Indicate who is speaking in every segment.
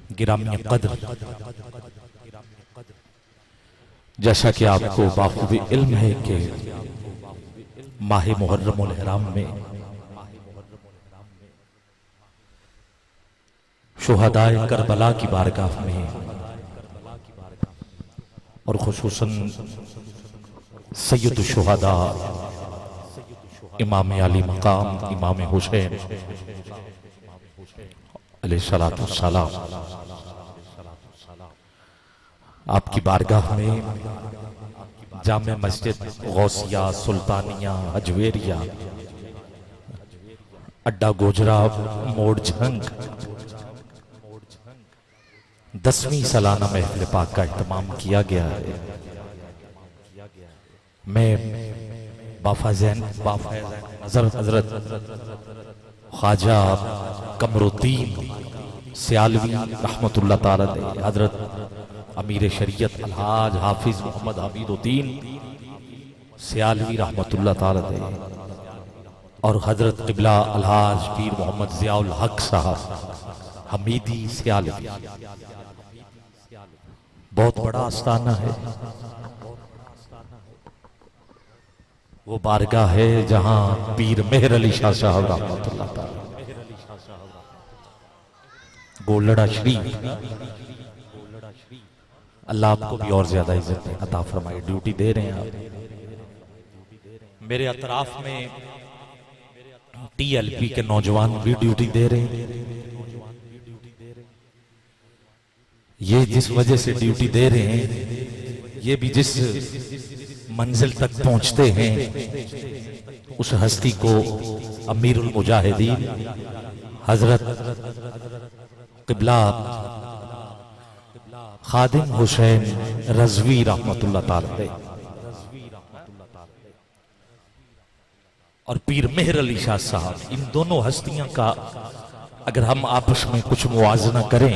Speaker 1: گرامی قدر، جیسا کہ آپ کو بخوبی علم ہے کہ ماہ محرم الحرام میں شہدائے کربلا کی بارگاہ میں اور خصوصاً سید الشہداء امام علی مقام امام حسین علیہ السلام آپ کی بارگاہ میں جامع مسجد غوثیہ سلطانیہ اجویریہ اڈا گوجرا موڑ جھنگ 10ویں سالانہ محفل پاک کا اہتمام کیا گیا ہے۔ میں بافیض نظر حضرت خواجہ قمر الدین سیالوی رحمت اللہ تعالی علیہ، حضرت امیر شریعت الحاج حافظ محمد حمید الدین سیالوی رحمت اللہ تعالی علیہ اور حضرت قبلہ الحاج پیر محمد ضیاء الحق صاحب حمیدی سیالوی، بہت بڑا آستانہ ہے، وہ بارگاہ ہے جہاں پیر مہر علی شاہ صاحب رحمت اللہ تعالی گولڑا شریف، اللہ آپ کو بھی اور زیادہ عزت عطا فرمائے، ڈیوٹی دے رہے ہیں آپ۔ میرے اطراف میں ٹی ایل پی کے نوجوان بھی ڈیوٹی دے رہے ہیں۔ یہ جس وجہ سے ڈیوٹی دے رہے ہیں، یہ بھی جس منزل تک پہنچتے ہیں اس ہستی کو امیر المجاہدین حضرت قبلہ خادم حسین رضوی رحمت اللہ تعالی اور پیر مہر علی شاہ صاحب، ان دونوں ہستیاں کا اگر ہم آپس میں کچھ موازنہ کریں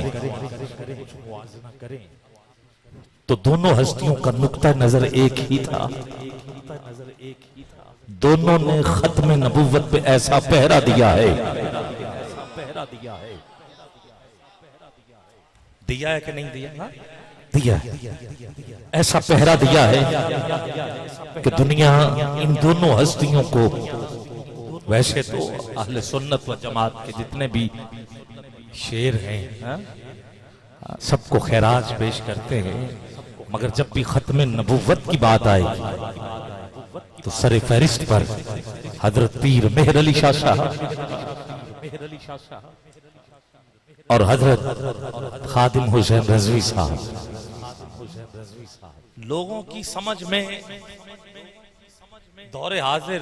Speaker 1: تو دونوں ہستیوں کا نقطہ نظر ایک ہی تھا، دونوں نے ختم نبوت پہ ایسا پہرا دیا ہے، دیا ہے کہ نہیں دیا؟ دیا ہے، ایسا پہرا دیا ہے کہ دنیا ان دونوں ہستیوں کو، ویسے تو اہل سنت و جماعت کے جتنے بھی شیر ہیں سب کو خیراج پیش کرتے ہیں، مگر جب بھی ختم نبوت کی بات آئے تو سر فہرست پر حضرت پیر مہر علی شاہ صاحب اور حضرت خادم حسین رضوی صاحب۔ لوگوں کی سمجھ میں دور حاضر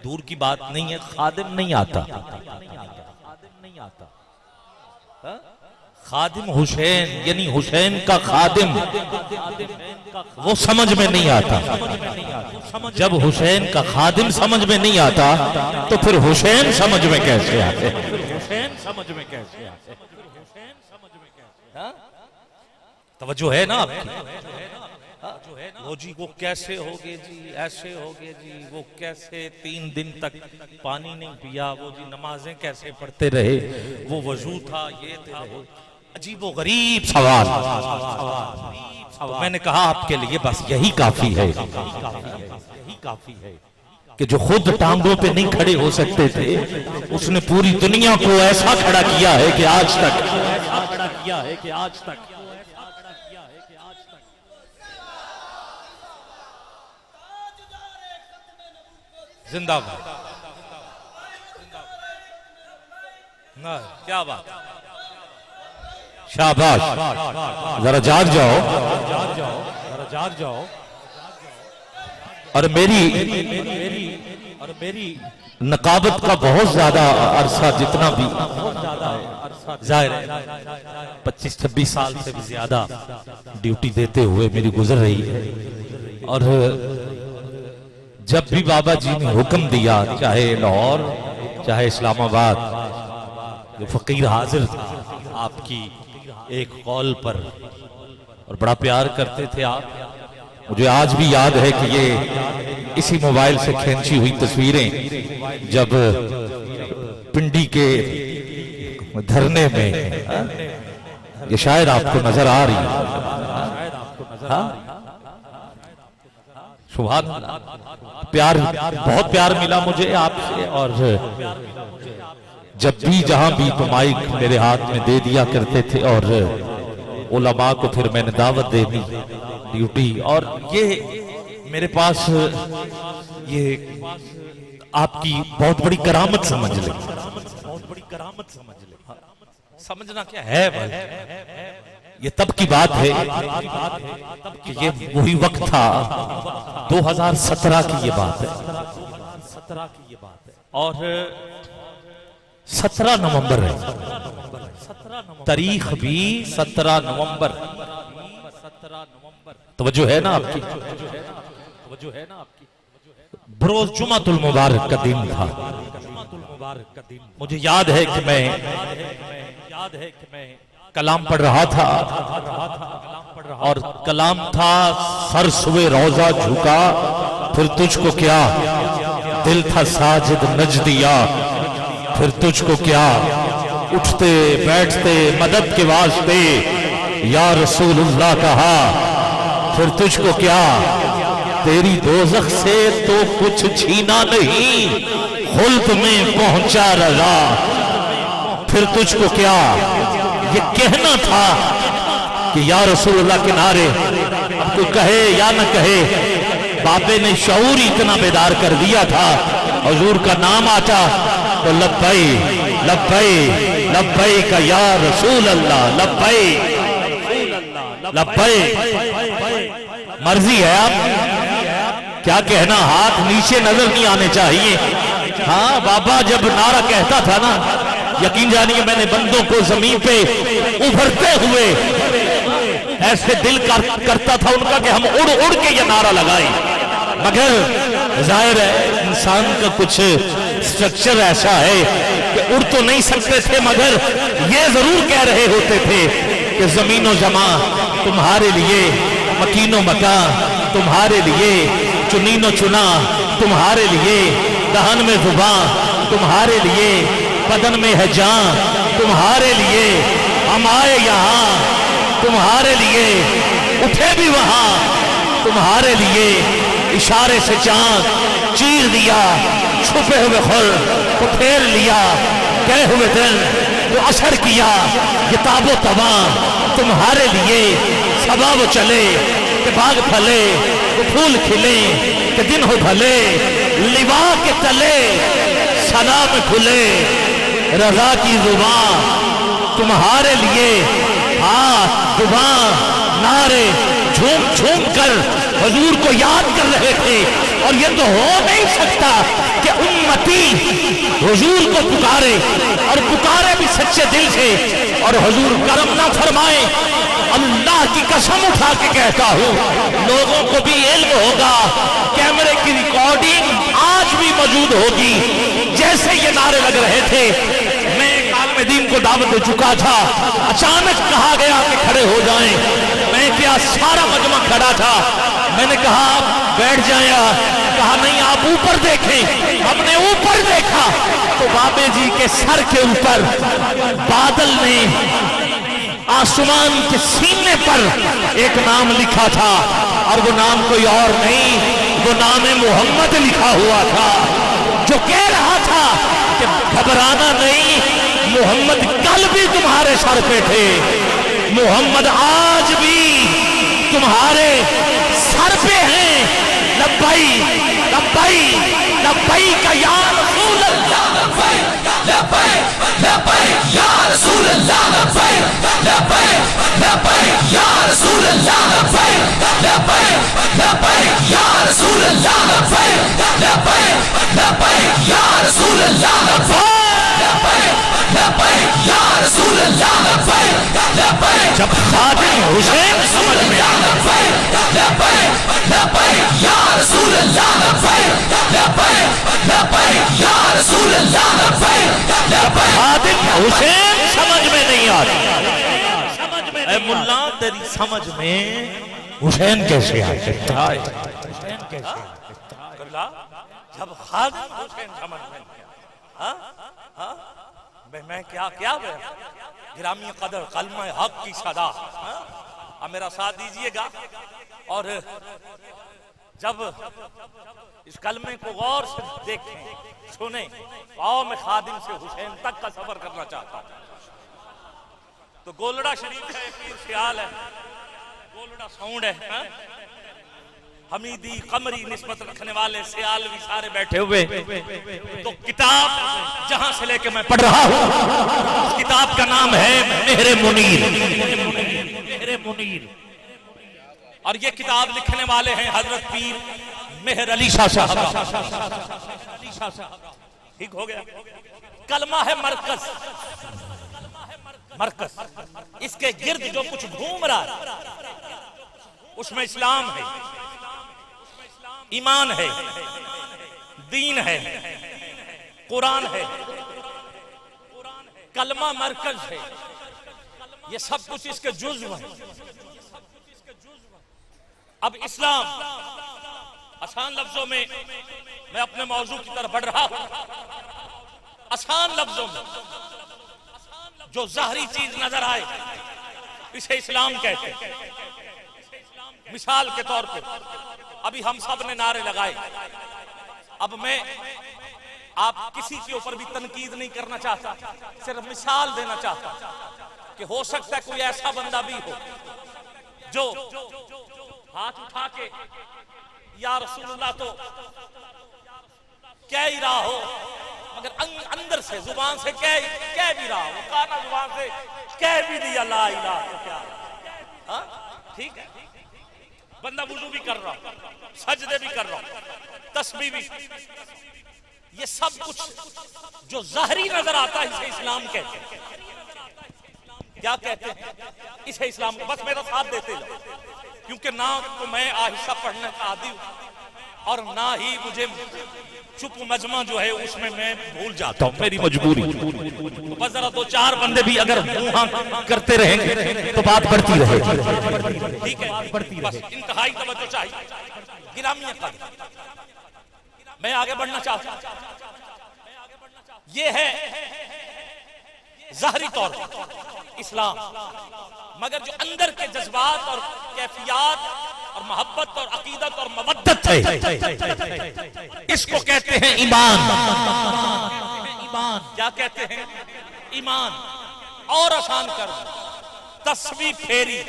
Speaker 1: دور کی بات نہیں ہے، خادم نہیں آتا، خادم حسین یعنی حسین کا خادم وہ سمجھ میں نہیں آتا۔ جب حسین کا خادم سمجھ میں نہیں آتا تو پھر حسین سمجھ میں کیسے آتے؟ توجہ ہے نا آپ کی؟ وہ جی وہ کیسے ہوگے جی، ایسے ہوگے جی، وہ کیسے 3 دن تک پانی نہیں پیا، وہ جی نمازیں کیسے پڑھتے رہے، وہ وضو تھا، یہ تھا، عجیب و غریب سوال۔ میں نے کہا آپ کے لیے بس یہی کافی ہے کہ جو خود ٹانگوں پہ نہیں کھڑے ہو سکتے تھے اس نے پوری دنیا کو ایسا کھڑا کیا ہے کہ آج تک زندہ باد۔ کیا بات، شاباش، ذرا جاگ جاؤ۔ اور میری نقابت کا بہت زیادہ عرصہ جتنا بھی ظاہر ہے 25-26 سال سے بھی زیادہ ڈیوٹی دیتے ہوئے میری گزر رہی ہے، اور جب بھی بابا جی نے حکم دیا، چاہے لاہور چاہے اسلام آباد، جو فقیر حاضر تھا آپ کی ایک قول پر اور بڑا پیار کرتے تھے آپ، مجھے آج بھی یاد ہے کہ یہ اسی موبائل سے کھینچی ہوئی تصویریں جب پنڈی کے دھرنے میں یہ شاید آپ کو نظر آ رہی ہے. ہاں سبحان اللہ. پیار بہت پیار ملا مجھے آپ سے. اور جب بھی جہاں بھی تو مائک میرے ہاتھ میں دے دیا کرتے تھے اور علماء کو پھر میں نے دعوت دے دی ڈیوٹی. اور یہ میرے پاس یہ آپ کی بہت بڑی کرامت سمجھ لیں. سمجھنا کیا ہے بھائی, یہ تب کی بات ہے کہ یہ وہی وقت تھا 2017 کی یہ بات ہے. اور 17 نومبر ہے, تاریخ بھی 17 نومبر. توجہ ہے نا آپ کی, بروز جمعۃ المبارک کا دن تھا. مجھے یاد ہے کہ میں کلام پڑھ رہا تھا اور کلام تھا سر سوئے روضہ جھکا پھر تجھ کو کیا, دل تھا ساجد نجدیا پھر تجھ کو کیا, اٹھتے بیٹھتے مدد کے واسطے یا رسول اللہ کہا پھر تجھ کو کیا, تیری دوزخ سے تو کچھ چھینا نہیں خلد میں پہنچا رضا پھر تجھ کو کیا. یہ کہنا تھا کہ یا رسول اللہ کے نعرے اب کوئی کہے یا نہ کہے بابے نے شعور اتنا بیدار کر دیا تھا. حضور کا نام آتا تو لبئی لبئی لبئی کا یا رسول اللہ لبئی لبئی. مرضی ہے آپ کیا کہنا, ہاتھ نیچے نظر نہیں آنے چاہیے. ہاں بابا جب نعرہ کہتا تھا نا یقین جانیے میں نے بندوں کو زمین پہ ابھرتے ہوئے ایسے دل کرتا تھا ان کا کہ ہم اڑ اڑ کے یہ نعرہ لگائیں. مگر ظاہر ہے انسان کا کچھ سٹرکچر ایسا ہے کہ اڑ تو نہیں سکتے تھے مگر یہ ضرور کہہ رہے ہوتے تھے کہ زمین و زمان تمہارے لیے, مکین و مکان تمہارے لیے, چنین و چنا تمہارے لیے, دہن میں زبان تمہارے لیے, بدن میں ہے جان تمہارے لیے, ہم آئے یہاں تمہارے لیے, اٹھے بھی وہاں تمہارے لیے. اشارے سے چاند چیر دیا, چھپے ہوئے خل کو پھیر لیا, گئے ہوئے دن تو اثر کیا. یہ تاب و تباں تمہارے لیے, صبا وہ چلے کہ باغ پھلے کہ پھول کھلے کہ دن ہو بھلے, لوا کے تلے سلام کھلے, رضا کی زبان تمہارے لیے. ہاتھ زبان نعرے جھوم جھوم کر حضور کو یاد کر رہے تھے. اور یہ تو ہو نہیں سکتا کہ امتی حضور کو پکارے اور پکارے بھی سچے دل سے اور حضور کرم نہ فرمائے. اللہ کی قسم اٹھا کے کہتا ہوں لوگوں کو بھی علم ہوگا, کیمرے کی ریکارڈنگ آج بھی موجود ہوگی. جیسے یہ نعرے لگ رہے تھے میں ایک عالم دین کو دعوت دے چکا تھا, اچانک کہا گیا کہ کھڑے ہو جائیں. میں کیا سارا مجمع کھڑا تھا, میں نے کہا آپ بیٹھ جائیں. کہا نہیں آپ اوپر دیکھیں. ہم نے اوپر دیکھا تو بابے جی کے سر کے اوپر بادل نے آسمان کے سینے پر ایک نام لکھا تھا اور وہ نام کوئی اور نہیں, وہ نام محمد لکھا ہوا تھا. جو کہہ رہا تھا کہ گھبرانا نہیں, محمد کل بھی تمہارے سر پہ تھے, محمد آج بھی تمہارے سر پہ ہیں. لبئی لبئی لبئی کا یا رسول اللہ لبئی لبئی لبئی یا رسول اللہ لبئی لبئی لبئی یا رسول اللہ لبئی لبئی لبئی یا رسول اللہ لبئی لبئی لبئی یا رسول اللہ لبئی لبئی یا رسول اللہ لبئی لبئی. جب خادم حسین سمجھ میں آنا لبئی لبئی یا رسول اللہ لبئی لبئی لبئی یا رسول اللہ لبئی لبئی. خادم حسین سمجھ میں نہیں آتی. اے ملا تیری سمجھ میں حسین کیسے آئے؟ جب خادم حسین سمجھ میں نہیں آتی میں کیا گرامی قدر کلمہ حق کی صدا. اب میرا ساتھ دیجئے گا اور جب اس کلمے کو غور سے دیکھیں سنیں. آؤ میں خادم سے حسین تک کا سفر کرنا چاہتا ہوں. تو گولڑا شریف ہے، پیر سیال ہے، گولڑا ساؤنڈ ہے، حمیدی قمری نسبت رکھنے والے سیالوی سارے بیٹھے ہوئے. تو کتاب جہاں سے لے کے میں پڑھ رہا ہوں اس کتاب کا نام ہے مہر منیر. مہر منیر. اور یہ کتاب لکھنے والے ہیں حضرت پیر مہر علی شاہ صاحب. ٹھیک ہو گیا. کلمہ ہے مرکز. مرکز اس کے گرد جو کچھ گھوم رہا ہے اس میں اسلام ہے، ایمان ہے، دین ہے، قرآن ہے. کلمہ مرکز ہے. یہ سب کچھ اس کے جزو ہیں. اب اسلام آسان لفظوں میں میں اپنے موضوع کی طرف بڑھ رہا ہوں. آسان لفظوں میں جو ظاہری چیز نظر آئے اسے اسلام کہتے ہیں. مثال کے طور پہ ابھی ہم سب نے نعرے لگائے. اب میں آپ کسی کے اوپر بھی تنقید نہیں کرنا چاہتا، صرف مثال دینا چاہتا کہ ہو سکتا ہے کوئی ایسا بندہ بھی ہو جو ہاتھ اٹھا کے یا رسول اللہ تو کہہ ہی رہا ہو مگر اندر سے زبان سے کہہ بھی رہا ہو، کانا زبان سے کہہ بھی دیا لا الہ تو کیا. ہاں ٹھیک ہے. بندہ وضو بھی کر رہا، سجدے بھی کر رہا، تسبیح بھی. یہ سب کچھ جو ظاہری نظر آتا ہے اسے اسلام کہتے ہیں. کیا کہتے ہیں اسے اسلام. بس میرا ساتھ دیتے جاؤ کیونکہ نہ تو میں آہستہ پڑھنے کا عادی ہوں اور نہ ہی مجھے چپ مجمع جو ہے اس میں میں بھول جاتا ہوں، میری مجبوری. بس ذرا دو چار بندے بھی اگر ہاں کرتے رہیں گے تو بات بڑھتی رہے گی. ٹھیک ہے. بس انتہائی توجہ چاہیے. گرامی قدر میں آگے بڑھنا چاہتا ہوں. یہ ہے ظاہری طور پر اسلام، مگر جو اندر کے جذبات اور کیفیات اور محبت اور عقیدت اور مودت ہے اس کو کہتے ہیں ایمان. کیا کہتے ہیں؟ ایمان. اور آسان کر تسبیح پھیری.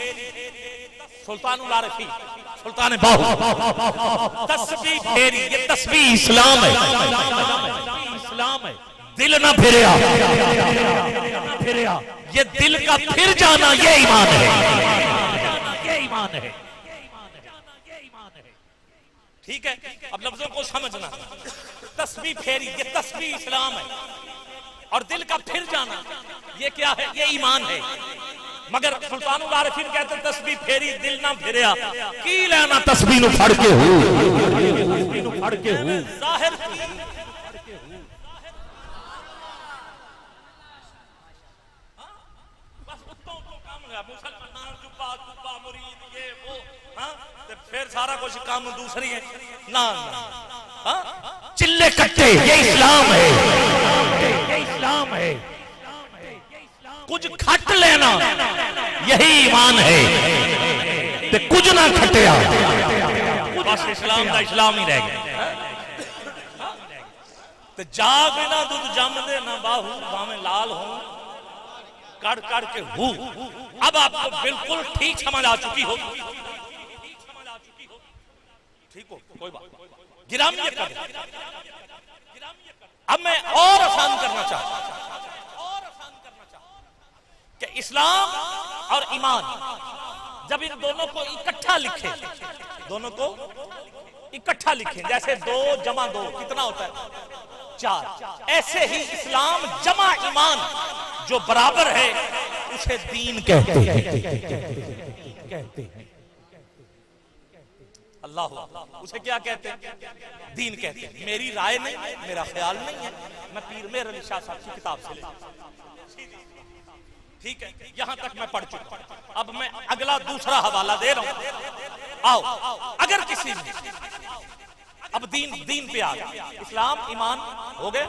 Speaker 1: سلطان العارفین سلطان باہو تسبیح پھیری. یہ تسبیح اسلام ہے. اسلام ہے. دل نہ پھریا، یہ دل کا پھر جانا یہ ایمان ہے. یہ ایمان ہے. ٹھیک ہے. اب لفظوں کو سمجھنا. تسبیح پھیری یہ تسبیح اسلام ہے اور دل کا پھر جانا یہ کیا ہے؟ یہ ایمان ہے. مگر سلطان العارفین کہتے ہیں تسبیح پھیری دل نہ پھریا کی لینا تسبیح نو پھڑ کے ہو. ظاہر مسلمان جبا مرید یہ وہ پھر سارا کچھ کام دوسری ہے. نہ چلے کٹے یہ اسلام ہے. یہ اسلام ہے. کچھ کھٹ لینا یہی ایمان ہے. کچھ نہ کھٹیا بس اسلام دا اسلام ہی رہ گیا. جاگ نہ دودھ جم دے نہ باہو بھاویں لال ہوں کڑ کڑ کے ہو. اب آپ کو بالکل ٹھیک سمجھ آ چکی ہو. ٹھیک ہو کوئی بات. گرامی قدر اب میں اور آسان کرنا چاہتا کہ اسلام اور ایمان جب ان دونوں کو اکٹھا لکھیں، دونوں کو اکٹھا لکھیں جیسے 2 جمع 2 کتنا ہوتا ہے 4. ایسے ہی اسلام جمع ایمان جو برابر ہے اسے دین کہتے ہیں. اللہ اسے کیا کہتے ہیں؟ دین کہتے ہیں. میری رائے نہیں، میرا خیال نہیں ہے، میں پیر مہر علی شاہ صاحب کی کتاب سے لے. ٹھیک ہے. یہاں تک میں پڑھ چکا. اب میں اگلا دوسرا حوالہ دے رہا ہوں. آؤ اگر کسی نے اب دین پہ آ گیا. اسلام ایمان ہو گئے،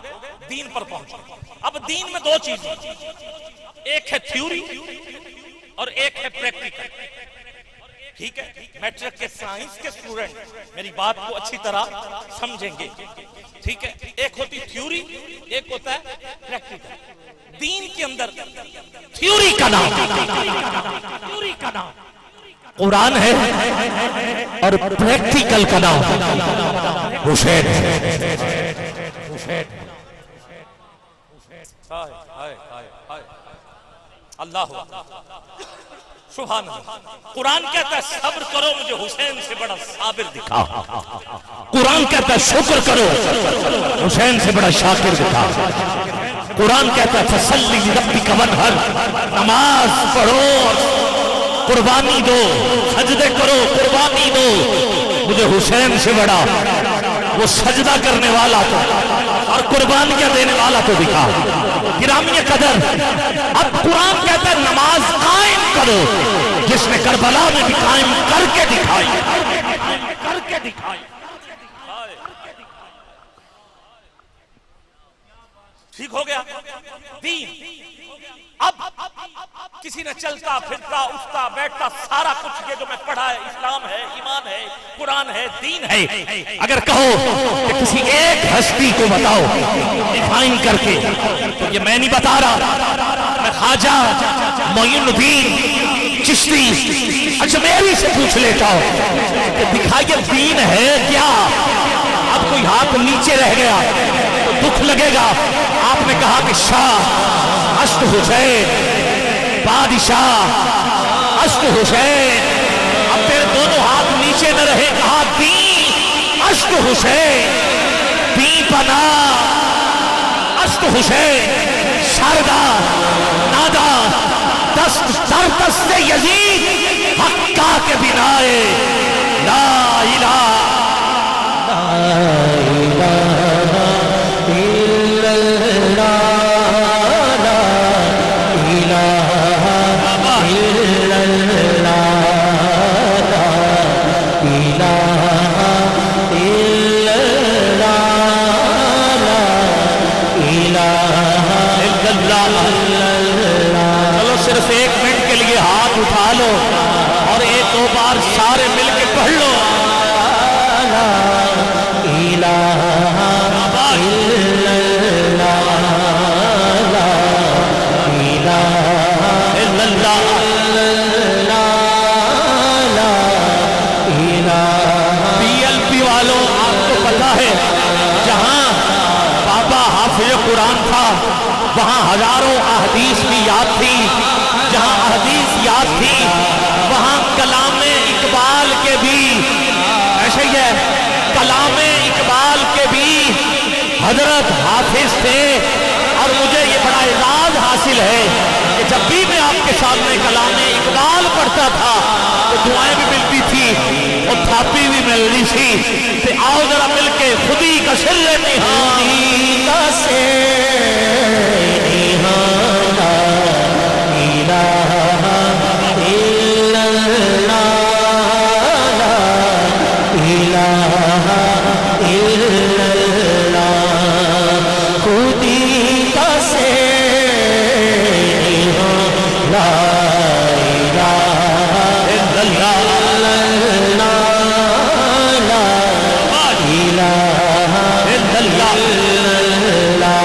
Speaker 1: دین پر پہنچے. اب دین میں دو چیزیں، ایک ہے تھیوری اور ایک ہے پریکٹیکل. ٹھیک ہے، میٹرک کے سائنس کے اسٹوڈنٹ میری بات کو اچھی طرح سمجھیں گے. ٹھیک ہے، ایک ہوتی تھیوری، ایک ہوتا ہے پریکٹیکل. دین کے اندر تھیوری کا نام قرآن ہے اور پریکٹیکل کا نام حسین ہے. اللہ سبحان اللہ. قرآن کہتا ہے صبر کرو مجھے حسین سے بڑا صابر دکھا. قرآن کہتا ہے شکر کرو حسین سے بڑا شاکر دکھا. قرآن کہتا ہے فصلی لربک وانحر، نماز پڑھو قربانی دو، سجدے کرو قربانی دو مجھے حسین سے بڑا وہ سجدہ کرنے والا تو اور قربانیاں دینے والا تو دکھا. گرامی قدر، اب قرآن کہتا ہے نماز قائم کرو، جس نے کربلا میں بھی قائم کر کے دکھائی. ٹھیک ہو گیا دین. اب کسی نے چلتا پھرتا اٹھتا بیٹھتا سارا کچھ یہ جو میں پڑھا ہے اسلام ہے، ایمان ہے، قرآن ہے، دین ہے. اگر کہو کہ کسی ایک ہستی کو بتاؤ ڈیفائن کر کے، تو یہ میں نہیں بتا رہا، میں خواجہ معین الدین چشتی اجمیری سے پوچھ لیتا ہوں کہ دکھائیے دین ہے کیا. اب کوئی ہاتھ نیچے رہ گیا تو دکھ لگے گا. آپ نے کہا کہ شاہ اشک حسین، بادشاہ اشک حسین. اب پھر دونوں ہاتھ نیچے نہ رہے، کہا دین اشک حسین، دین پنا اشک حسین، شاردا نادا دست در دست یزید حقا کے بنائے لا الہ اٹھا لو اور ایک دو بار سارے مل کے پڑھ لو. لا الہ الا اللہ، لا الہ الا اللہ، لا الہ. پی ایل پی والوں آپ کو پتا ہے جہاں بابا حافظ قرآن تھا وہاں ہزاروں احادیث بھی یاد تھی. جہاں حدیث یاد تھی وہاں کلام اقبال کے بھی ایسے ہی ہے، کلام اقبال کے بھی حضرت حافظ تھے. اور مجھے یہ بڑا اعزاز حاصل ہے کہ جب بھی میں آپ کے سامنے کلام اقبال پڑھتا تھا تو دعائیں بھی ملتی تھی اور تھاپی بھی مل رہی تھی. کہ آؤ ذرا مل کے خودی کا سر نہانی کا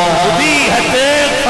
Speaker 1: خودی ہے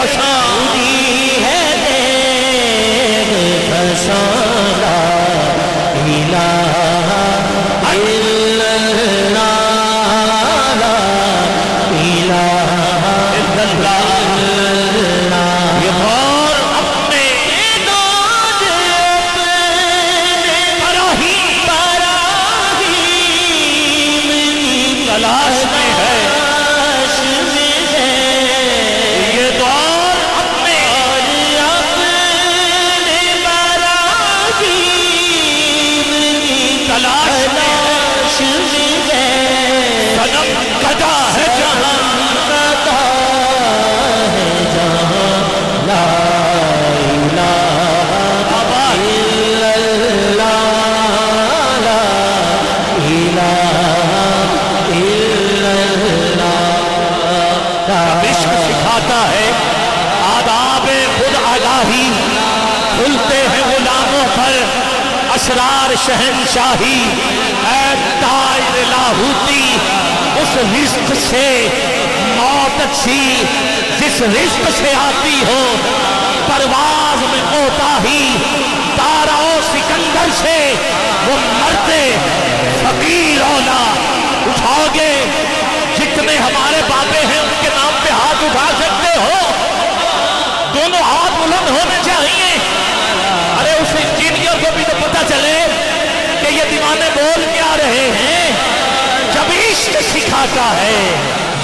Speaker 1: اسرار شہنشاہی، اے طائر لاہوتی، اس رزق سے موت اچھی جس رزق سے آتی ہو، پرواز میں کوتاہی تارا و سکندر سے وہ مرتے فقیر اولا۔ اٹھاؤ گے جتنے ہمارے بابے ہیں ان کے نام پہ ہاتھ اٹھا سکتے ہو، دونوں ہاتھ بلند ہونے چاہیے۔ ارے اس انجینئر کو بھی تو پتا چلے کہ یہ دیوانے بول کیا رہے ہیں جب عشق سکھاتا ہے۔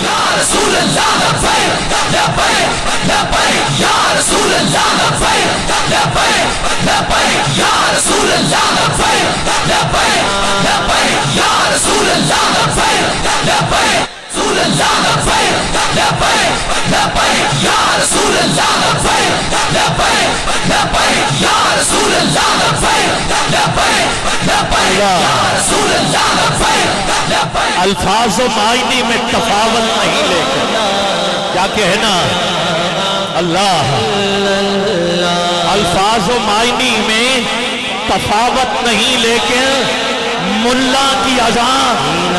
Speaker 2: یا رسول اللہ لبیک لبیک لبیک، یا رسول اللہ لبیک لبیک لبیک، یا رسول اللہ لبیک لبیک لبیک، یا رسول اللہ لبیک لبیک، رسول اللہ لبیک لبیک لبیک، یا رسول اللہ لبیک لبیک لبیک، یا رسول اللہ لبیک لبیک لبیک، یا رسول اللہ لبیک لبیک۔
Speaker 1: الفاظ و معنی میں تفاوت نہیں لے کر کیا کہنا اللہ، الفاظ و معنی میں تفاوت نہیں لیکن ملا کی اذان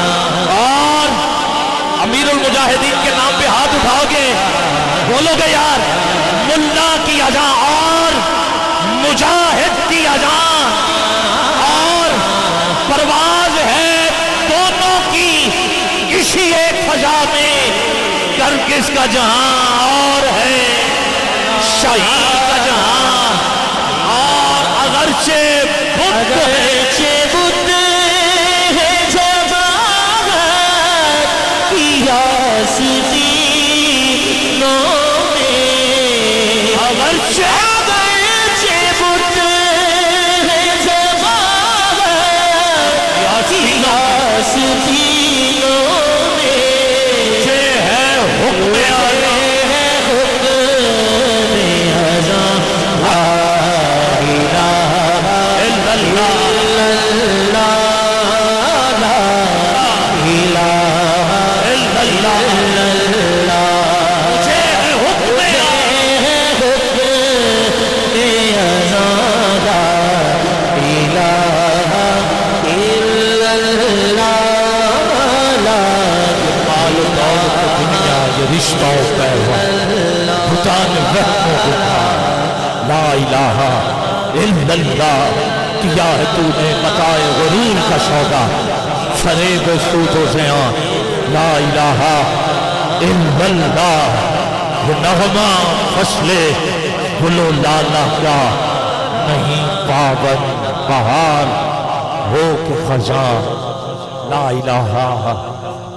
Speaker 1: اور امیر المجاہدین کے نام پہ ہاتھ اٹھاؤ گے، بولو گے یار ملا کی اذان اور مجاہد کی اذان اور پرواز ہے دونوں کی اسی ایک فضا میں، کر کس کا جہاں اور ہے شہید کا جہاں، اور اگرچہ بت ہے کیا ہے تو نے متاع غرور کا سودا، فریب سود و زیاں، لا الہ الا اللہ۔ یہ نغمہ فصل گل و لالا کا نہیں پابند بہار ہو کے خزاں، لا الہ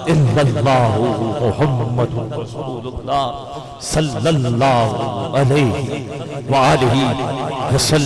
Speaker 1: الا اللہ محمد رسول اللہ صلی اللہ علیہ وآلہ وسلم۔